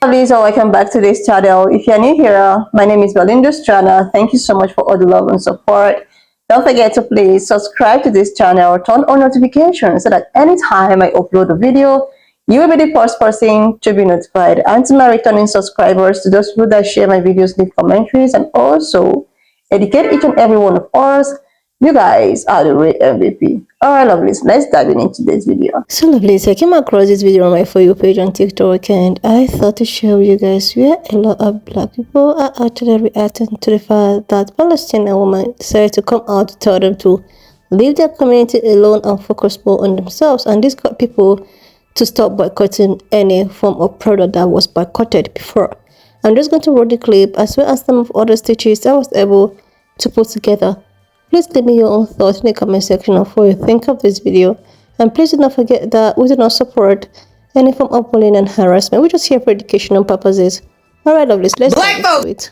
Lovely, so welcome back to this channel. If you're new here, my name is Belinda Strana. Thank you so much for all the love and support. Don't forget to please subscribe to this channel, turn on notifications so that anytime I upload a video, you will be the first person to be notified. And to my returning subscribers, to those people that share my videos, leave commentaries, and also educate each and every one of us, you guys are the real MVP. Alright, lovelies, let's dive into this video. So, lovelies, I came across this video on my For You page on TikTok, and I thought to share with you guys where a lot of black people are actually reacting to the fact that Palestinian women decided to come out to tell them to leave their community alone and focus more on themselves. And this got people to stop boycotting any form of product that was boycotted before. I'm just going to roll the clip as well as some of other stitches I was able to put together. Please leave me your own thoughts in the comment section of what you think of this video. And please do not forget that we do not support any form of bullying and harassment. We're just here for educational purposes. Alright, lovelies, let's Black folks,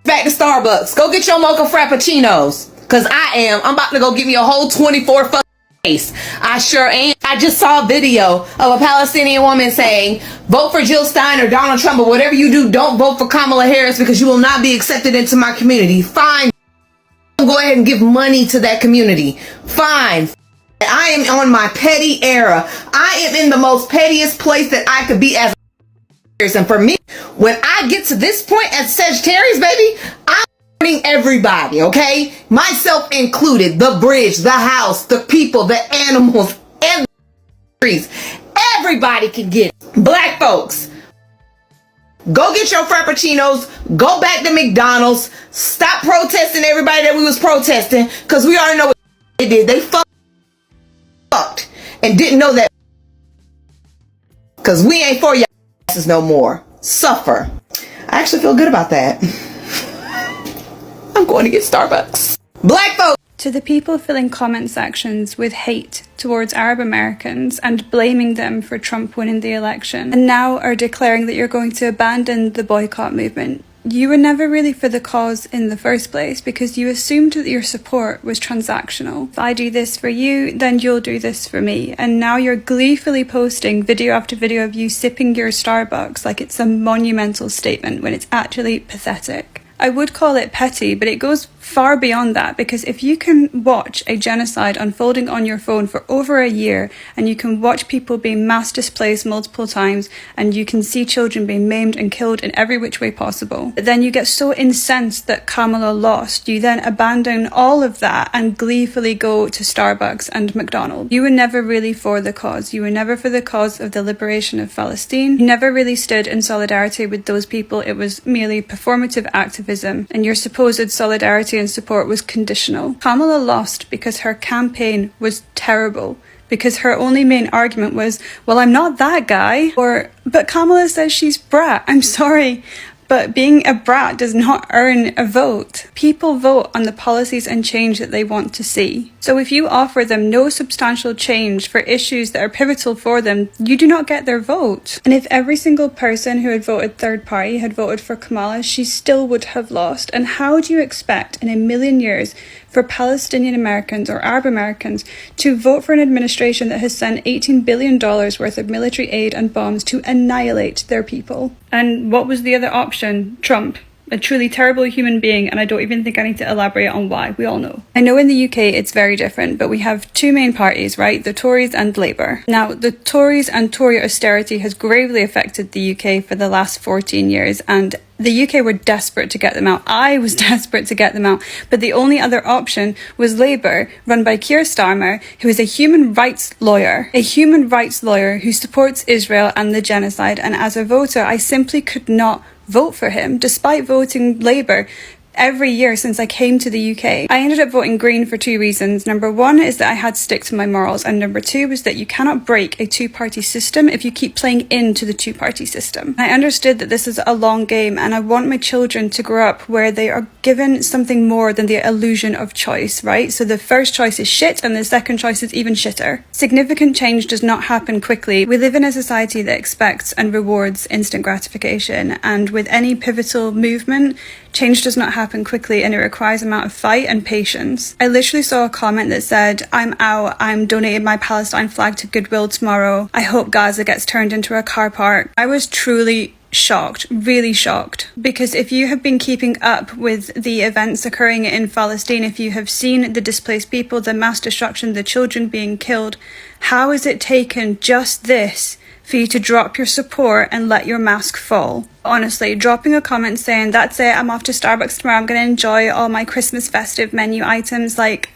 back to Starbucks. Go get your mocha frappuccinos. Cause I'm about to go give me a whole 24 fucking case. I sure am. I just saw a video of a Palestinian woman saying, vote for Jill Stein or Donald Trump or whatever you do, don't vote for Kamala Harris because you will not be accepted into my community. Fine. Go ahead and give money to that community. Fine. I am on my petty era. I am in the most pettiest place that I could be as a and for me, when I get to this point as Sagittarius, baby, I'm hurting everybody, okay? Myself included. The bridge, the house, the people, the animals, and the trees. Everybody can get it. Black folks, go get your frappuccinos. Go back to McDonald's. Stop protesting everybody that we was protesting, because we already know what they did. They fucked and didn't know that, because we ain't for y'all asses no more. Suffer. I actually feel good about that. I'm going to get Starbucks. Black folks. To the people filling comment sections with hate towards Arab Americans and blaming them for Trump winning the election, and now are declaring that you're going to abandon the boycott movement, you were never really for the cause in the first place because you assumed that your support was transactional. If I do this for you, then you'll do this for me. And now you're gleefully posting video after video of you sipping your Starbucks like it's a monumental statement when it's actually pathetic. I would call it petty, but it goes far beyond that, because if you can watch a genocide unfolding on your phone for over a year, and you can watch people being mass displaced multiple times, and you can see children being maimed and killed in every which way possible, but then you get so incensed that Kamala lost, you then abandon all of that and gleefully go to Starbucks and McDonald's. You were never really for the cause. You were never for the cause of the liberation of Palestine. You never really stood in solidarity with those people. It was merely performative activism, and your supposed solidarity and support was conditional. Kamala lost because her campaign was terrible, because her only main argument was, well, I'm not that guy, or, but Kamala says she's brat. I'm sorry, but being a brat does not earn a vote. People vote on the policies and change that they want to see. So if you offer them no substantial change for issues that are pivotal for them, you do not get their vote. And if every single person who had voted third party had voted for Kamala, she still would have lost. And how do you expect in a million years for Palestinian Americans or Arab Americans to vote for an administration that has sent $18 billion worth of military aid and bombs to annihilate their people? And what was the other option? Trump. A truly terrible human being, and I don't even think I need to elaborate on why. We all know. I know in the UK it's very different, but we have two main parties, right? The Tories and Labour. Now, the Tories and Tory austerity has gravely affected the UK for the last 14 years, and the UK were desperate to get them out. I was desperate to get them out. But the only other option was Labour, run by Keir Starmer, who is a human rights lawyer. A human rights lawyer who supports Israel and the genocide. And as a voter, I simply could not vote for him, despite voting Labour every year since I came to the UK. I ended up voting Green for two reasons. Number one is that I had to stick to my morals, and number two was that you cannot break a two-party system if you keep playing into the two-party system. I understood that this is a long game, and I want my children to grow up where they are given something more than the illusion of choice, right? So the first choice is shit, and the second choice is even shitter. Significant change does not happen quickly. We live in a society that expects and rewards instant gratification, and with any pivotal movement, change does not happen quickly, and it requires amount of fight and patience. I literally saw a comment that said, I'm out, I'm donating my Palestine flag to Goodwill tomorrow. I hope Gaza gets turned into a car park. I was truly shocked, really shocked, because if you have been keeping up with the events occurring in Palestine, if you have seen the displaced people, the mass destruction, the children being killed, how has it taken just this for you to drop your support and let your mask fall? Honestly, dropping a comment saying, that's it, I'm off to Starbucks tomorrow, I'm going to enjoy all my Christmas festive menu items, like,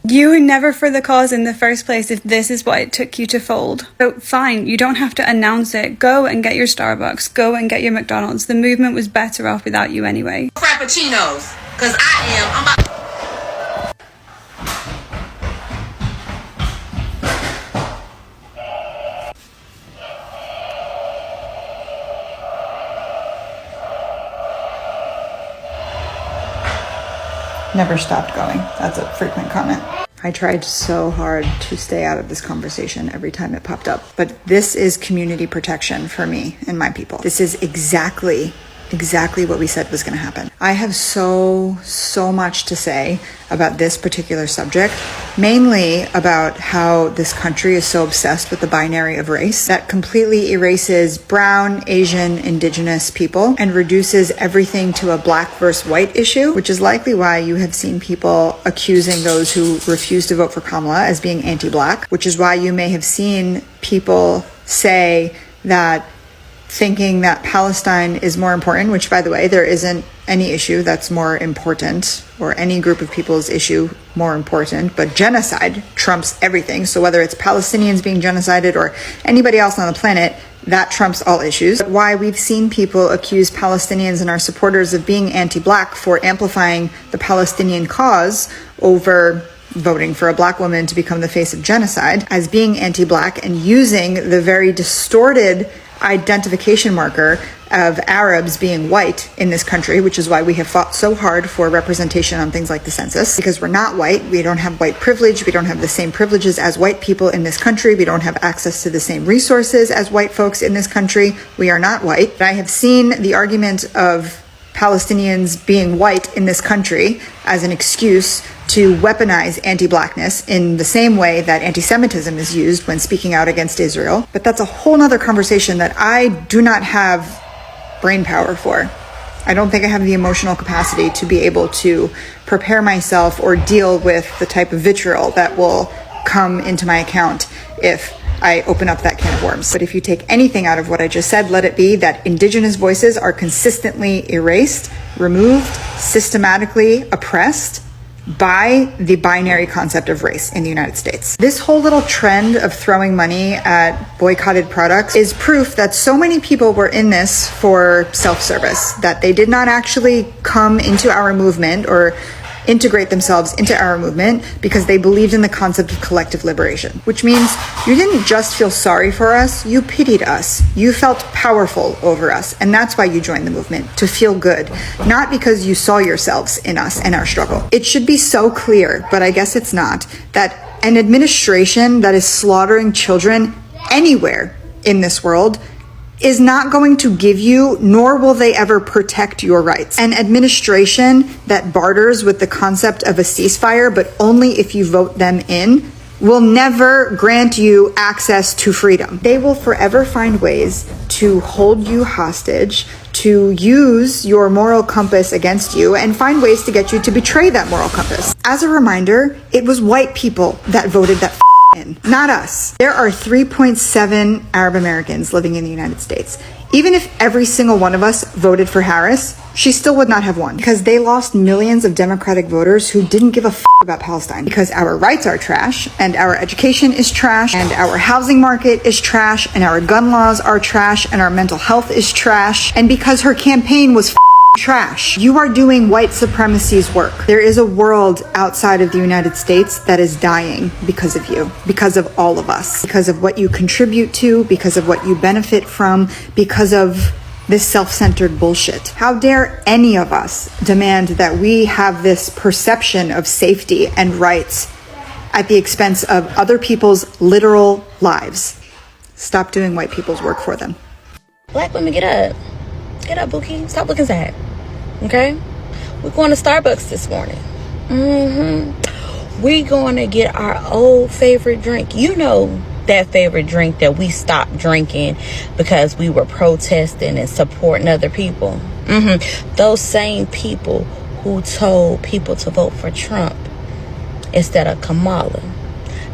you were never for the cause in the first place if this is what it took you to fold. So fine, you don't have to announce it. Go and get your Starbucks. Go and get your McDonald's. The movement was better off without you anyway. Frappuccinos, because I'm about Never stopped going. That's a frequent comment. I tried so hard to stay out of this conversation every time it popped up. But this is community protection for me and my people. This is exactly what we said was going to happen. I have so much to say about this particular subject, mainly about how this country is so obsessed with the binary of race that completely erases brown, Asian, indigenous people and reduces everything to a black versus white issue, which is likely why you have seen people accusing those who refuse to vote for Kamala as being anti-black, which is why you may have seen people say that thinking that Palestine is more important, which, by the way, there isn't any issue that's more important or any group of people's issue more important, but genocide trumps everything. So whether it's Palestinians being genocided or anybody else on the planet, that trumps all issues. But why we've seen people accuse Palestinians and our supporters of being anti-black for amplifying the Palestinian cause over voting for a black woman to become the face of genocide as being anti-black and using the very distorted identification marker of Arabs being white in this country, which is why we have fought so hard for representation on things like the census, because we're not white. We don't have white privilege. We don't have the same privileges as white people in this country. We don't have access to the same resources as white folks in this country. We are not white. I have seen the argument of Palestinians being white in this country as an excuse to weaponize anti-blackness in the same way that anti-Semitism is used when speaking out against Israel. But that's a whole nother conversation that I do not have brain power for. I don't think I have the emotional capacity to be able to prepare myself or deal with the type of vitriol that will come into my account if I open up that can of worms. But if you take anything out of what I just said, let it be that indigenous voices are consistently erased, removed, systematically oppressed by the binary concept of race in the United States. This whole little trend of throwing money at boycotted products is proof that so many people were in this for self-service, that they did not actually come into our movement or integrate themselves into our movement because they believed in the concept of collective liberation, which means you didn't just feel sorry for us, you pitied us. You felt powerful over us, and that's why you joined the movement, to feel good, not because you saw yourselves in us and our struggle. It should be so clear, but I guess it's not, that an administration that is slaughtering children anywhere in this world is not going to give you, nor will they ever protect your rights. An administration that barters with the concept of a ceasefire, but only if you vote them in, will never grant you access to freedom. They will forever find ways to hold you hostage, to use your moral compass against you, and find ways to get you to betray that moral compass. As a reminder, it was white people that voted that in, not us. There are 3.7 Arab Americans living in the United States. Even if every single one of us voted for Harris, she still would not have won, because they lost millions of Democratic voters who didn't give a about Palestine, because our rights are trash, and our education is trash, and our housing market is trash, and our gun laws are trash, and our mental health is trash, and because her campaign was trash. You are doing white supremacy's work. There is a world outside of the United States that is dying because of you, because of all of us, because of what you contribute to, because of what you benefit from, because of this self-centered bullshit. How dare any of us demand that we have this perception of safety and rights at the expense of other people's literal lives? Stop doing white people's work for them. Black women, get up. Get up, Bookie. Stop looking sad. Okay? We're going to Starbucks this morning. We're going to get our old favorite drink. You know that favorite drink that we stopped drinking because we were protesting and supporting other people. Those same people who told people to vote for Trump instead of Kamala.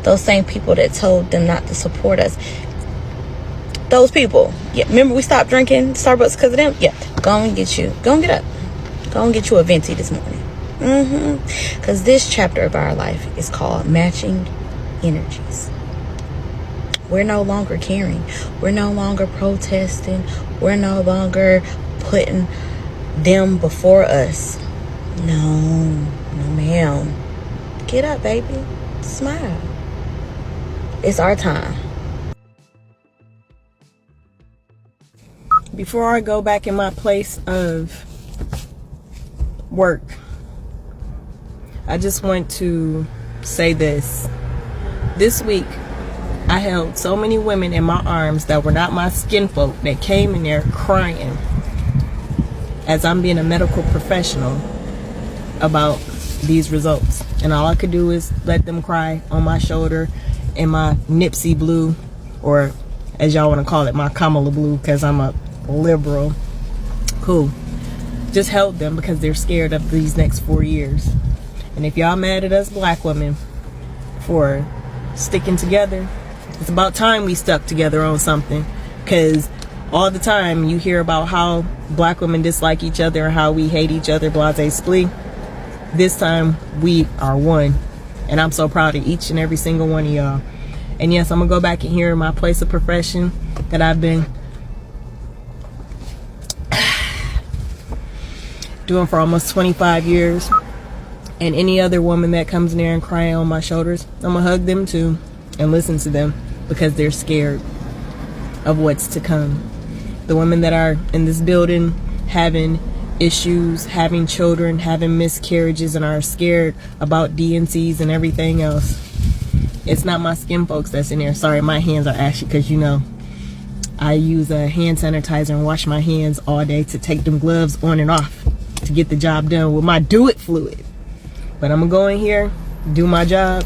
Those same people that told them not to support us. Those people. Yeah, remember we stopped drinking Starbucks because of them? Yeah, go and get you. Go and get up. Go and get you a venti this morning. Because this chapter of our life is called Matching Energies. We're no longer caring. We're no longer protesting. We're no longer putting them before us. No ma'am. Get up, baby. Smile. It's our time. Before I go back in my place of work, I just want to say this. This week, I held so many women in my arms that were not my skin folk that came in there crying as I'm being a medical professional about these results. And all I could do is let them cry on my shoulder in my Nipsey blue, or as y'all want to call it, my Kamala blue, because I'm a liberal. Cool. Just held them because they're scared of these next 4 years. And if y'all mad at us black women for sticking together, it's about time we stuck together on something. Because all the time you hear about how black women dislike each other and how we hate each other, blase splee. This time we are one. And I'm so proud of each and every single one of y'all. And yes, I'm going to go back in here in my place of profession that I've been doing for almost 25 years. And any other woman that comes in there and crying on my shoulders, I'm going to hug them too and listen to them because they're scared of what's to come. The women that are in this building having issues, having children, having miscarriages, and are scared about DNCs and everything else. It's not my skin folks that's in there. Sorry, my hands are ashy because, you know, I use a hand sanitizer and wash my hands all day to take them gloves on and off to get the job done with my do it fluid. But I'm gonna go in here, do my job,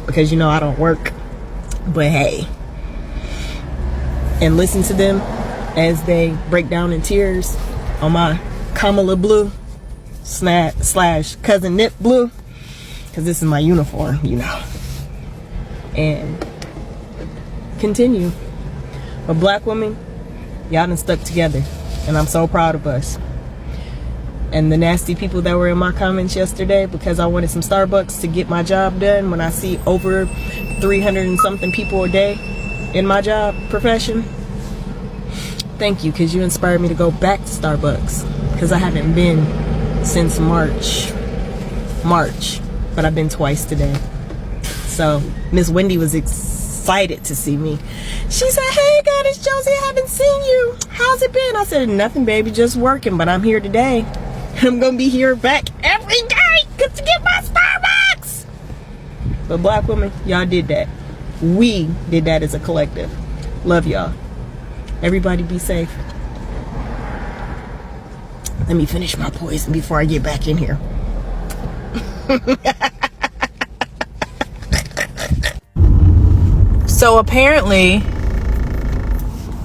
because you know I don't work. But hey, and listen to them as they break down in tears on my Kamala blue slash cousin Nip blue, because this is my uniform, you know. And continue. But black women, y'all done stuck together, and I'm so proud of us. And the nasty people that were in my comments yesterday because I wanted some Starbucks to get my job done, when I see over 300 and something people a day in my job profession, thank you, because you inspired me to go back to Starbucks, because I haven't been since March, but I've been twice today. So Miss Wendy was excited to see me. She said, "Hey Goddess Josie, I haven't seen you. How's it been?" I said, "Nothing, baby, just working, but I'm here today. I'm gonna be here back every day to get my Starbucks." But black women, y'all did that. We did that as a collective. Love y'all. Everybody be safe. Let me finish my poison before I get back in here. So apparently,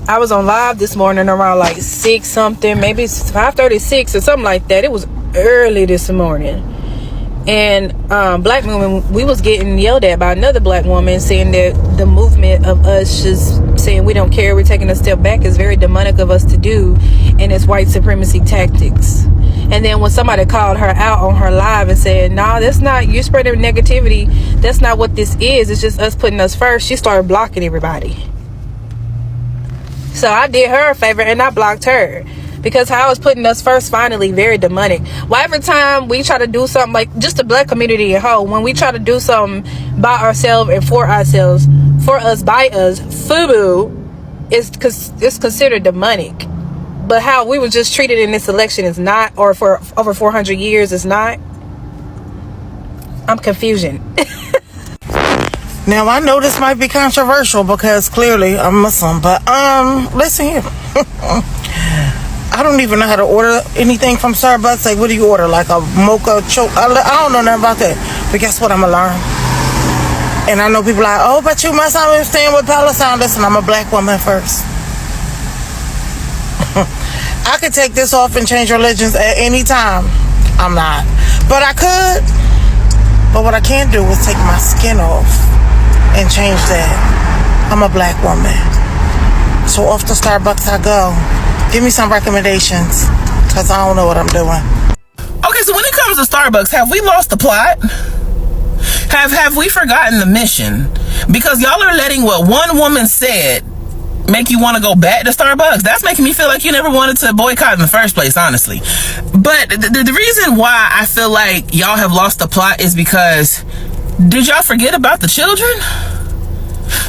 I was on live this morning around like 6 something, maybe 5:36 or something like that. It was early this morning. And black women, we was getting yelled at by another black woman saying that the movement of us just saying we don't care, we're taking a step back, is very demonic of us to do, and it's white supremacy tactics. And then when somebody called her out on her live and said, "Nah, that's not, you're spreading negativity, that's not what this is, it's just us putting us first," she started blocking everybody. So I did her a favor and I blocked her, because how is putting us first finally very demonic. Well, every time we try to do something, like just the black community at whole, when we try to do something by ourselves and for ourselves, for us, by us, FUBU, it's considered demonic. But how we were just treated in this election is not, or for over 400 years is not. I'm confusion. Now, I know this might be controversial because clearly I'm Muslim, but listen here. I don't even know how to order anything from Starbucks. Like, what do you order? Like a mocha choke? I don't know nothing about that. But guess what? I'm gonna learn. And I know people are like, oh, but you must not stand with Palestine. Listen, I'm a black woman first. I could take this off and change religions at any time. I'm not. But I could. But what I can't do is take my skin off and change that. I'm a black woman. So off to Starbucks I go. Give me some recommendations, because I don't know what I'm doing. Okay, so when it comes to Starbucks, have we lost the plot? Have we forgotten the mission? Because y'all are letting what one woman said make you want to go back to Starbucks. That's making me feel like you never wanted to boycott in the first place, honestly. But the reason why I feel like y'all have lost the plot is because, did y'all forget about the children?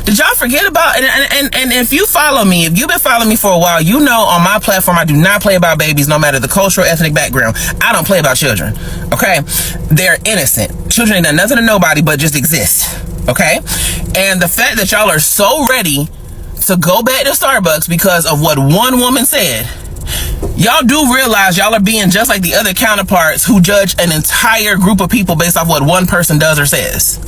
Did y'all forget about, and if you follow me, if you've been following me for a while, you know on my platform I do not play about babies, no matter the cultural, ethnic background. I don't play about children, okay? They're innocent. Children ain't done nothing to nobody but just exist, okay? And the fact that y'all are so ready to go back to Starbucks because of what one woman said, y'all do realize y'all are being just like the other counterparts who judge an entire group of people based off what one person does or says.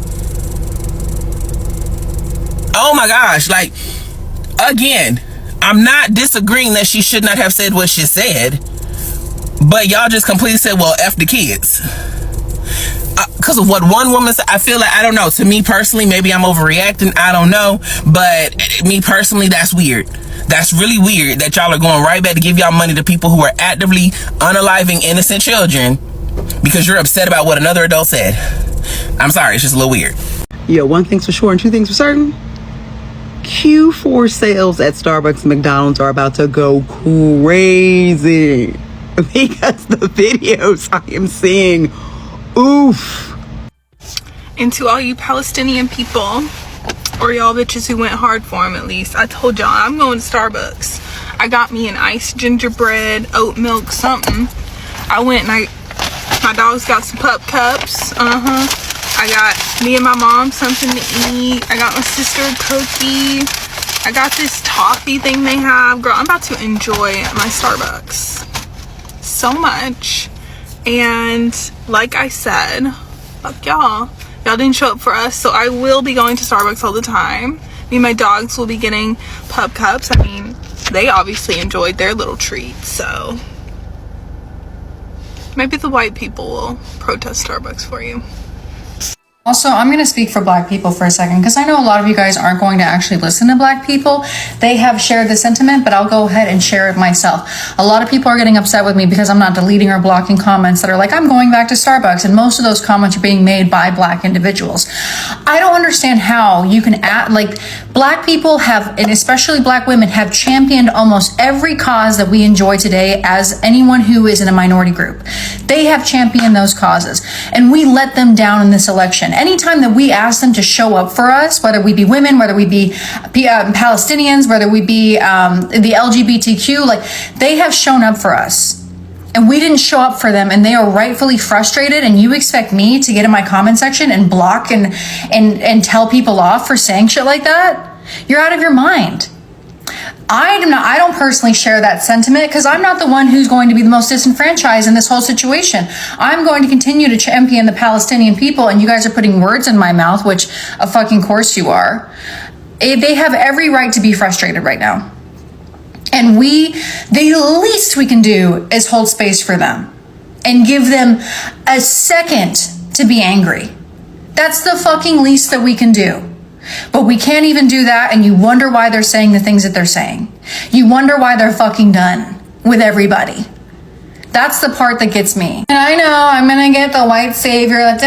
Oh my gosh, like, again, I'm not disagreeing that she should not have said what she said, but y'all just completely said, well, F the kids. Because of what one woman said, I feel like, I don't know, to me personally, maybe I'm overreacting, I don't know, but me personally, that's weird. That's really weird that y'all are going right back to give y'all money to people who are actively unaliving innocent children because you're upset about what another adult said. I'm sorry, it's just a little weird. Yeah, one thing's for sure and two things for certain. Q4 sales at Starbucks and McDonald's are about to go crazy because the videos I am seeing, oof. And to all you Palestinian people, or y'all bitches who went hard for them at least, I told y'all I'm going to Starbucks. I got me an iced gingerbread, oat milk, something. I went and my dogs got some pup cups. I got me and my mom something to eat. I got my sister a cookie. I got this toffee thing they have. Girl, I'm about to enjoy my Starbucks so much. And like I said, fuck y'all. Y'all didn't show up for us, so I will be going to Starbucks all the time. Me and my dogs will be getting pup cups. I mean, they obviously enjoyed their little treat, so maybe the white people will protest Starbucks for you. Also, I'm going to speak for Black people for a second because I know a lot of you guys aren't going to actually listen to Black people. They have shared the sentiment, but I'll go ahead and share it myself. A lot of people are getting upset with me because I'm not deleting or blocking comments that are like, I'm going back to Starbucks, and most of those comments are being made by Black individuals. I don't understand how you can act like Black people have, and especially Black women, have championed almost every cause that we enjoy today as anyone who is in a minority group. They have championed those causes, and we let them down in this election. Anytime that we ask them to show up for us, whether we be women, whether we be Palestinians, whether we be the LGBTQ, like, they have shown up for us. And we didn't show up for them, and they are rightfully frustrated, and you expect me to get in my comment section and block and tell people off for saying shit like that? You're out of your mind. I don't personally share that sentiment because I'm not the one who's going to be the most disenfranchised in this whole situation. I'm going to continue to champion the Palestinian people, and you guys are putting words in my mouth, which of fucking course you are. They have every right to be frustrated right now. And the least we can do is hold space for them and give them a second to be angry. That's the fucking least that we can do. But we can't even do that, and you wonder why they're saying the things that they're saying. You wonder why they're fucking done with everybody. That's the part that gets me. And I know I'm gonna get the white savior,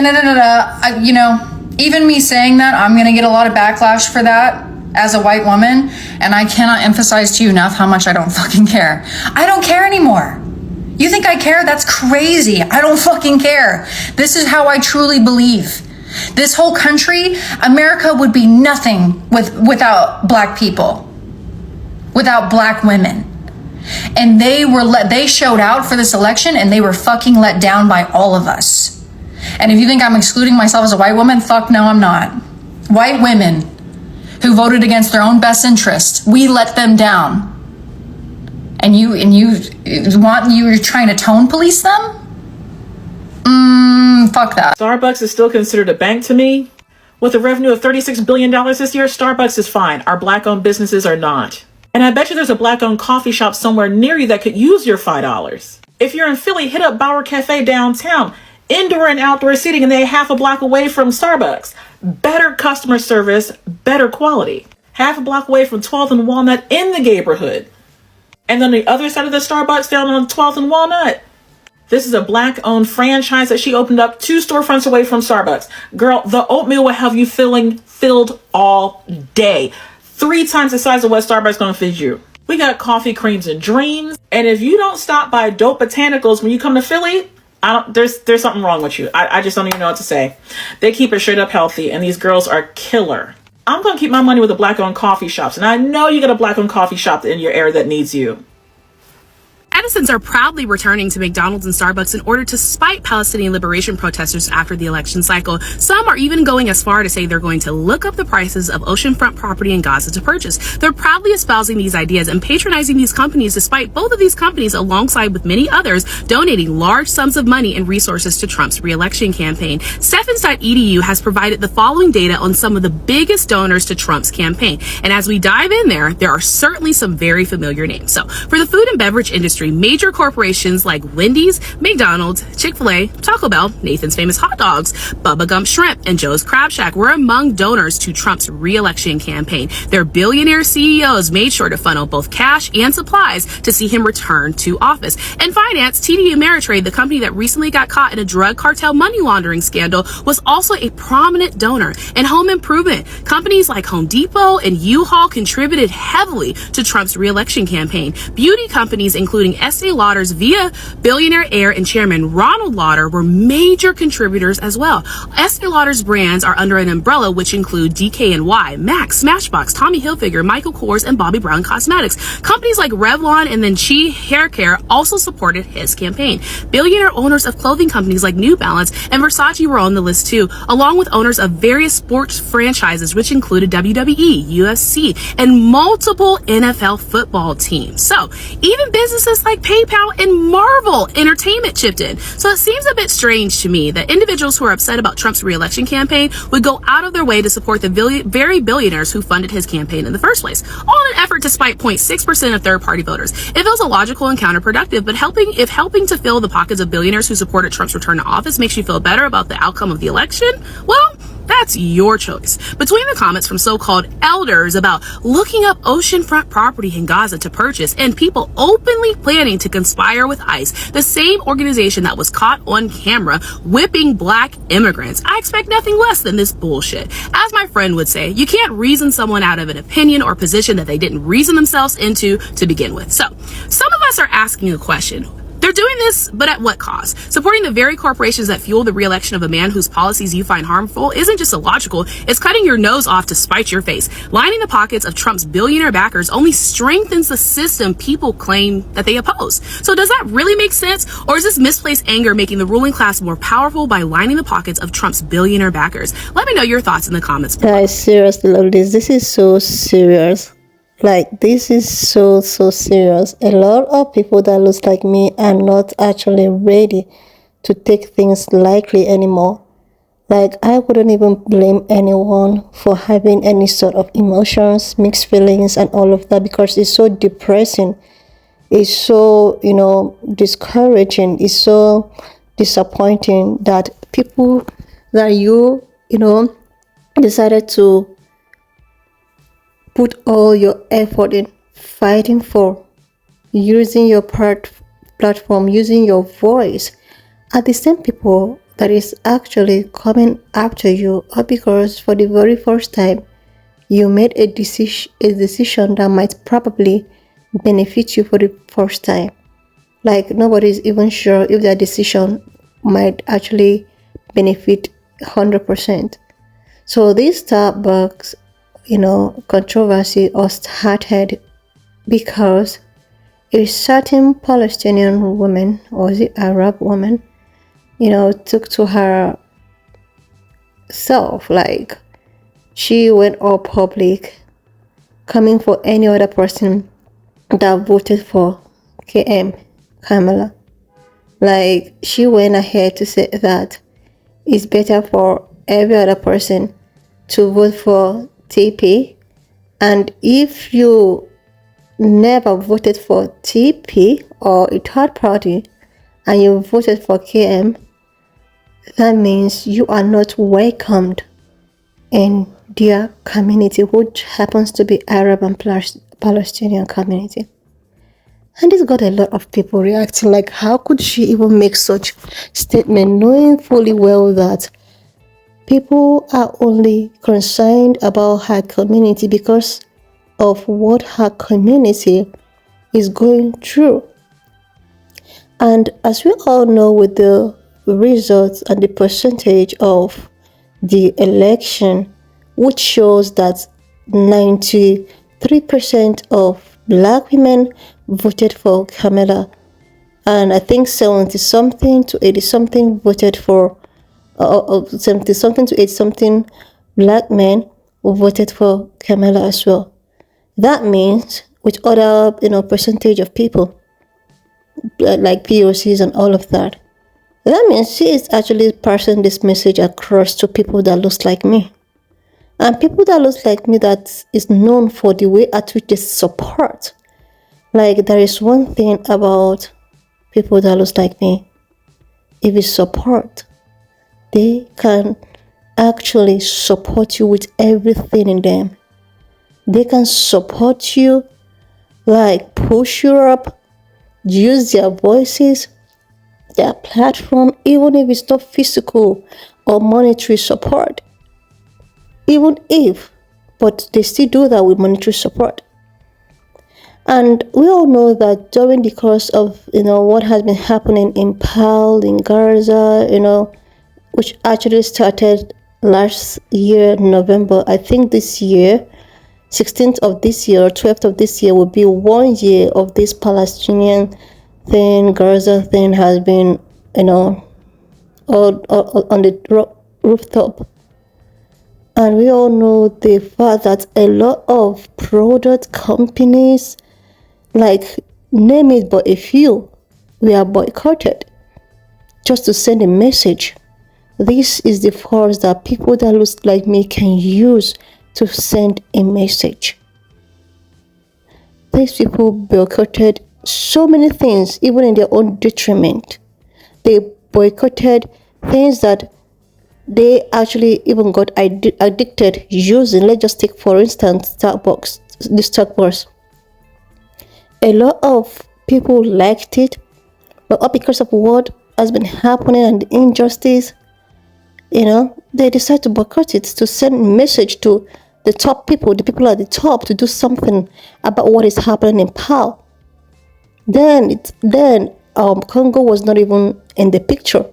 you know, even me saying that, I'm gonna get a lot of backlash for that as a white woman, and I cannot emphasize to you enough how much I don't fucking care. I don't care anymore. You think I care? That's crazy. I don't fucking care. This is how I truly believe. This whole country, America would be nothing without Black people, without Black women. And they showed out for this election, and they were fucking let down by all of us. And if you think I'm excluding myself as a white woman, fuck no, I'm not. White women who voted against their own best interests, we let them down. And you're trying to tone police them? Fuck that. Starbucks is still considered a bank to me, With a revenue of $36 billion this year, Starbucks is fine. Our black-owned businesses are not. And I bet you there's a black-owned coffee shop somewhere near you that could use your $5. If you're in Philly, hit up Bauer Cafe downtown. Indoor and outdoor seating, and they're half a block away from Starbucks. Better customer service, better quality. Half a block away from 12th and Walnut in the neighborhood. And then the other side of the Starbucks down on 12th and Walnut. This is a black-owned franchise that she opened up 2 storefronts away from Starbucks. Girl, the oatmeal will have you filled all day. 3 times the size of what Starbucks gonna feed you. We got coffee, creams, and dreams. And if you don't stop by Dope Botanicals when you come to Philly, there's something wrong with you. I just don't even know what to say. They keep it straight up healthy, and these girls are killer. I'm gonna keep my money with the black-owned coffee shops, and I know you got a black-owned coffee shop in your area that needs you. Edisons are proudly returning to McDonald's and Starbucks in order to spite Palestinian liberation protesters after the election cycle. Some are even going as far to say they're going to look up the prices of oceanfront property in Gaza to purchase. They're proudly espousing these ideas and patronizing these companies, despite both of these companies, alongside with many others, donating large sums of money and resources to Trump's re-election campaign. Stephens.edu has provided the following data on some of the biggest donors to Trump's campaign. And as we dive in there are certainly some very familiar names. So for the food and beverage industry, major corporations like Wendy's, McDonald's, Chick-fil-A, Taco Bell, Nathan's Famous Hot Dogs, Bubba Gump Shrimp, and Joe's Crab Shack were among donors to Trump's re-election campaign. Their billionaire CEOs made sure to funnel both cash and supplies to see him return to office. In finance, TD Ameritrade, the company that recently got caught in a drug cartel money laundering scandal, was also a prominent donor. And home improvement, companies like Home Depot and U-Haul contributed heavily to Trump's re-election campaign. Beauty companies, including Estee Lauder's via billionaire heir and chairman Ronald Lauder, were major contributors as well. Estee Lauder's brands are under an umbrella which include DKNY, MAC, Smashbox, Tommy Hilfiger, Michael Kors, and Bobbi Brown Cosmetics. Companies like Revlon and then Chi Hair Care also supported his campaign. Billionaire owners of clothing companies like New Balance and Versace were on the list too, along with owners of various sports franchises which included WWE, UFC, and multiple NFL football teams. So even businesses like PayPal and Marvel Entertainment chipped in. So it seems a bit strange to me that individuals who are upset about Trump's re-election campaign would go out of their way to support the very billionaires who funded his campaign in the first place, all in an effort to spite 0.6% of third-party voters. It feels illogical and counterproductive, but if helping to fill the pockets of billionaires who supported Trump's return to office makes you feel better about the outcome of the election, well, that's your choice. Between the comments from so-called elders about looking up oceanfront property in Gaza to purchase and people openly planning to conspire with ICE, the same organization that was caught on camera whipping black immigrants, I expect nothing less than this bullshit. As my friend would say, you can't reason someone out of an opinion or position that they didn't reason themselves into to begin with. So, some of us are asking a question. They're doing this, but at what cost? Supporting the very corporations that fuel the re-election of a man whose policies you find harmful isn't just illogical, it's cutting your nose off to spite your face. Lining the pockets of Trump's billionaire backers only strengthens the system people claim that they oppose. So does that really make sense? Or is this misplaced anger making the ruling class more powerful by lining the pockets of Trump's billionaire backers? Let me know your thoughts in the comments below. Guys, seriously, love this. This is so serious. Like, this is so serious. A lot of people that looks like me are not actually ready to take things lightly anymore. Like, I wouldn't even blame anyone for having any sort of emotions, mixed feelings, and all of that, because it's so depressing. It's so, discouraging. It's so disappointing that people that decided to put all your effort in fighting for, using your platform, using your voice, are the same people that is actually coming after you, or because for the very first time you made a decision that might probably benefit you for the first time. Like, nobody's even sure if that decision might actually benefit 100%. So this Starbucks controversy or started because a certain Palestinian woman, or the Arab woman, took to herself, like, she went all public, coming for any other person that voted for Kamala. Like, she went ahead to say that it's better for every other person to vote for TP, and if you never voted for TP or a third party and you voted for KM, that means you are not welcomed in their community, which happens to be Arab and Palestinian community. And this got a lot of people reacting like, how could she even make such statement, knowing fully well that people are only concerned about her community because of what her community is going through. And as we all know, with the results and the percentage of the election, which shows that 93% of Black women voted for Kamala, and I think 70 something to 80 something voted for 70 something to 80 something Black men voted for Kamala as well. That means with other percentage of people like POCs and all of that, that means she is actually passing this message across to people that looks like me. And people that looks like me, that is known for the way at which they support. Like, there is one thing about people that looks like me. If you support, they can actually support you with everything in them. They can support you, like push you up, use their voices, their platform, even if it's not physical or monetary support. Even if, but they still do that with monetary support. And we all know that during the course of what has been happening in Ple, in Gaza, which actually started last year November. I think this year, 16th of this year or 12th of this year will be 1 year of this Palestinian thing, Gaza thing has been all on the rooftop. And we all know the fact that a lot of product companies, like name it but a few, we are boycotted just to send a message. This is the force that people that look like me can use to send a message. These people boycotted so many things, even in their own detriment. They boycotted things that they actually even got addicted using. Let's just take, for instance, Starbucks, the Starbucks. A lot of people liked it, but all because of what has been happening and the injustice, they decide to boycott it, to send a message to the top people, the people at the top, to do something about what is happening in Ple. Then Congo was not even in the picture.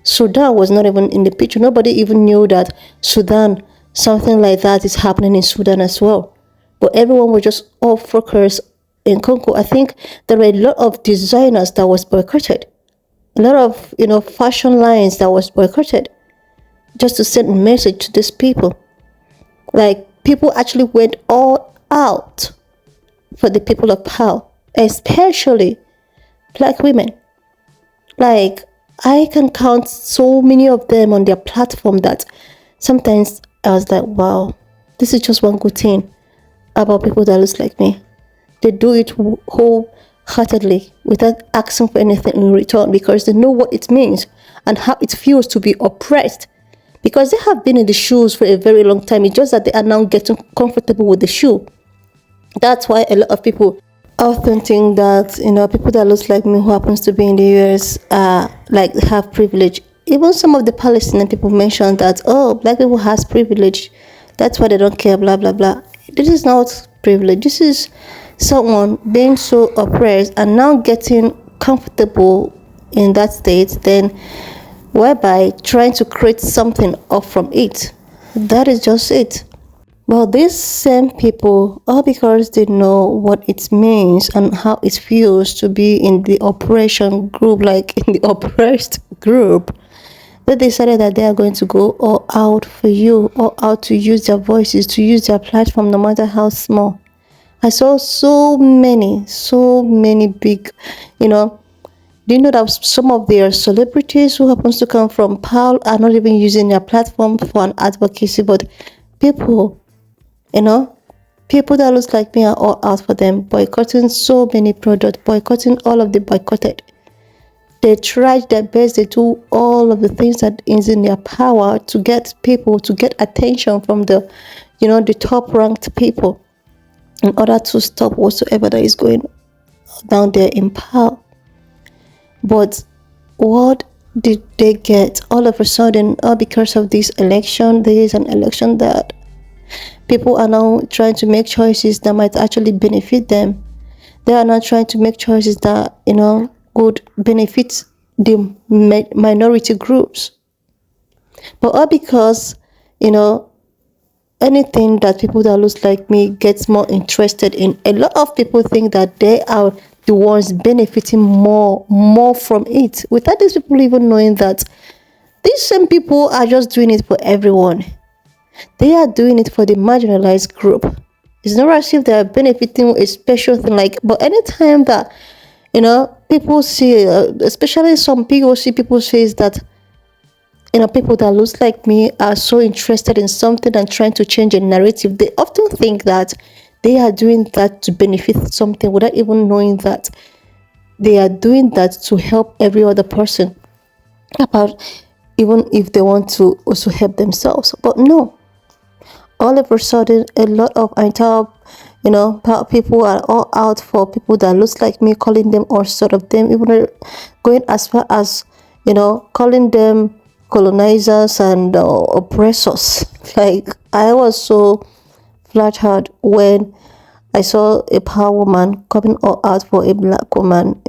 Sudan was not even in the picture. Nobody even knew that Sudan, something like that is happening in Sudan as well. But everyone was just all focused in Congo. I think there were a lot of designers that was boycotted. A lot of, fashion lines that was boycotted just to send a message to these people. Like, people actually went all out for the people of Ple, especially Black women. Like, I can count so many of them on their platform that sometimes I was like, wow, this is just one good thing about people that look like me. They do it wholeheartedly without asking for anything in return, because they know what it means and how it feels to be oppressed. Because they have been in the shoes for a very long time. It's just that they are now getting comfortable with the shoe. That's why a lot of people often think that people that look like me who happens to be in the US have privilege. Even some of the Palestinian people mention that, oh, Black people has privilege, that's why they don't care, blah blah blah. This is not privilege. This is someone being so oppressed and now getting comfortable in that state, then whereby trying to create something up from it. That is just it. Well, these same people, all because they know what it means and how it feels to be in the oppression group, like in the oppressed group, they decided that they are going to go all out for you, all out to use their voices, to use their platform, no matter how small. I saw so many big, do you know that some of their celebrities who happens to come from Ple are not even using their platform for an advocacy, but people, you know, people that looks like me are all out for them, boycotting so many products, boycotting all of the boycotted. They try their best, they do all of the things that is in their power to get people, to get attention from the, the top ranked people, in order to stop whatsoever that is going down there in power. But what did they get all of a sudden? Because of this election, there is an election that people are now trying to make choices that might actually benefit them. They are not trying to make choices that, would benefit the minority groups. But all because, anything that people that looks like me gets more interested in, a lot of people think that they are the ones benefiting more from it, without these people even knowing that these same people are just doing it for everyone. They are doing it for the marginalized group. It's not as if they are benefiting a special thing. But anytime that people see, especially some people see people say that people that looks like me are so interested in something and trying to change a narrative, they often think that they are doing that to benefit something without even knowing that they are doing that to help every other person, about even if they want to also help themselves. But no, all of a sudden a lot of entire people are all out for people that looks like me, calling them all sort of them, even going as far as calling them colonizers and oppressors. I was so flattered when I saw a power woman coming all out for a black woman,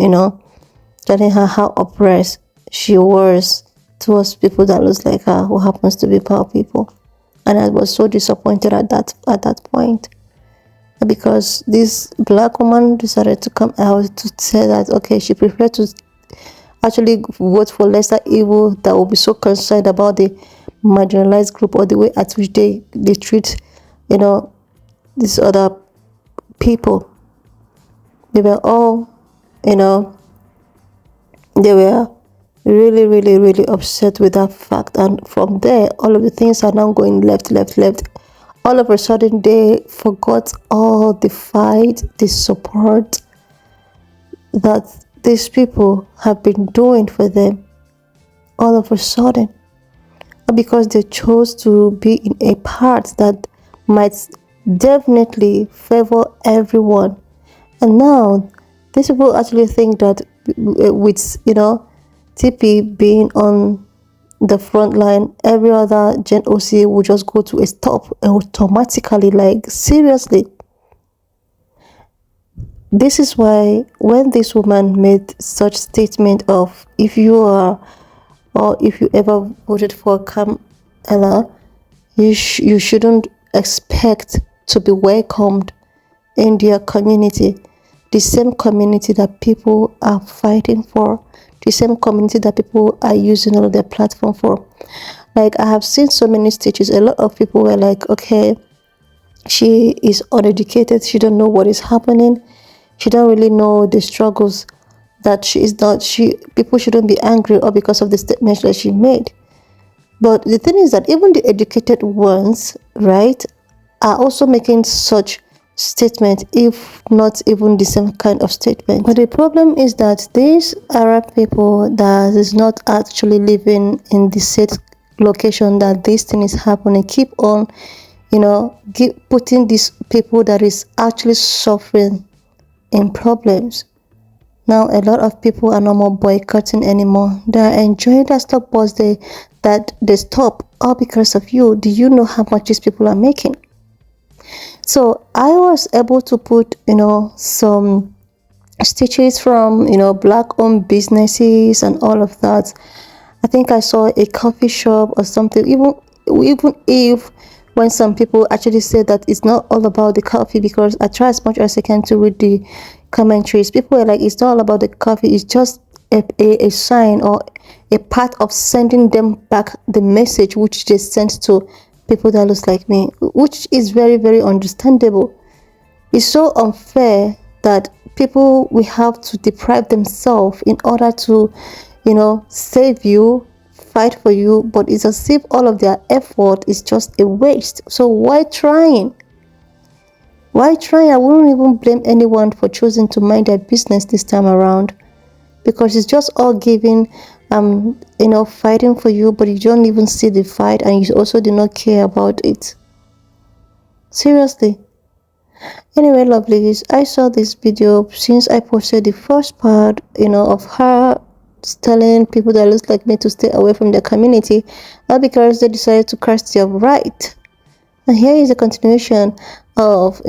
telling her how oppressed she was towards people that looks like her, who happens to be power people. And I was so disappointed at that point, because this black woman decided to come out to say that, okay, she preferred to actually vote for lesser evil, that will be so concerned about the marginalized group, or the way at which they treat these other people. They were all they were really, really, really upset with that fact. And from there, all of the things are now going left. All of a sudden, they forgot all the fight, the support that these people have been doing for them. All of a sudden, because they chose to be in a part that might definitely favor everyone. And now, these people actually think that with TP being on the front line, every other Gen OC will just go to a stop automatically. Seriously. This is why when this woman made such statement of, if you are, or if you ever voted for Kpe.Ple, you shouldn't expect to be welcomed in their community, the same community that people are fighting for, the same community that people are using all of their platform for. I have seen so many stitches. A lot of people were like, okay, she is uneducated, she don't know what is happening, she don't really know the struggles, that people shouldn't be angry or because of the statements that she made. But the thing is that even the educated ones, right, are also making such statement, if not even the same kind of statement. But the problem is that these Arab people that is not actually living in the said location that this thing is happening keep on putting these people that is actually suffering in problems. Now a lot of people are no more boycotting anymore. They are enjoying that stop loss that they stop all because of you. Do you know how much these people are making? So I was able to put some stitches from black owned businesses and all of that. I think I saw a coffee shop or something, even if when some people actually say that it's not all about the coffee, because I try as much as I can to read the commentaries. People are like, it's not all about the coffee, it's just a sign or a part of sending them back the message which they sent to people that looks like me, which is very, very understandable. It's so unfair that people will have to deprive themselves in order to save you, fight for you, but it's as if all of their effort is just a waste. So why trying? Why trying? I wouldn't even blame anyone for choosing to mind their business this time around, because it's just all giving, fighting for you, but you don't even see the fight, and you also do not care about it. Seriously. Anyway, lovelies, I saw this video since I posted the first part, of her telling people that looks like me to stay away from their community, not because they decided to cast their right. And here is a continuation of,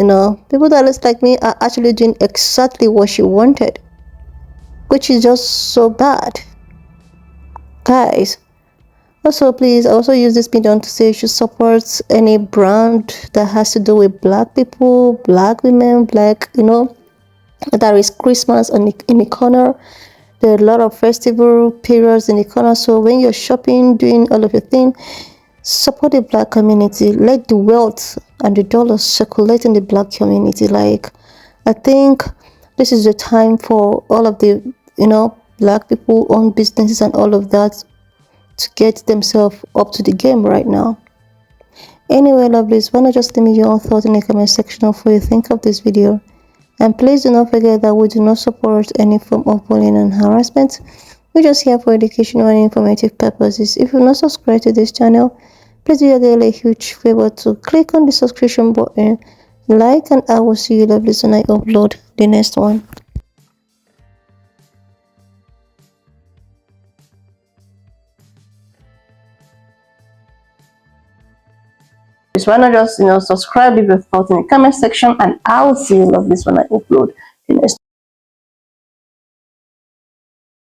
people that looks like me are actually doing exactly what she wanted, which is just so bad, guys. Also, please, I also use this video to say you should support any brand that has to do with black people, black women, black, there is Christmas in the corner. There are a lot of festival periods in the corner. So when you're shopping, doing all of your thing, support the black community. Let the wealth and the dollars circulate in the black community. Like, I think this is the time for all of the, black people own businesses and all of that to get themselves up to the game right now. Anyway, lovelies, why not just leave me your own thoughts in the comment section of what you think of this video. And please do not forget that we do not support any form of bullying and harassment. We're just here for educational and informative purposes. If you're not subscribed to this channel, please do yourself a huge favor to click on the subscription button, like, and I will see you lovelies when I upload the next one. Why not just subscribe, leave your thoughts in the comment section, and I will see you lovelies when I upload the next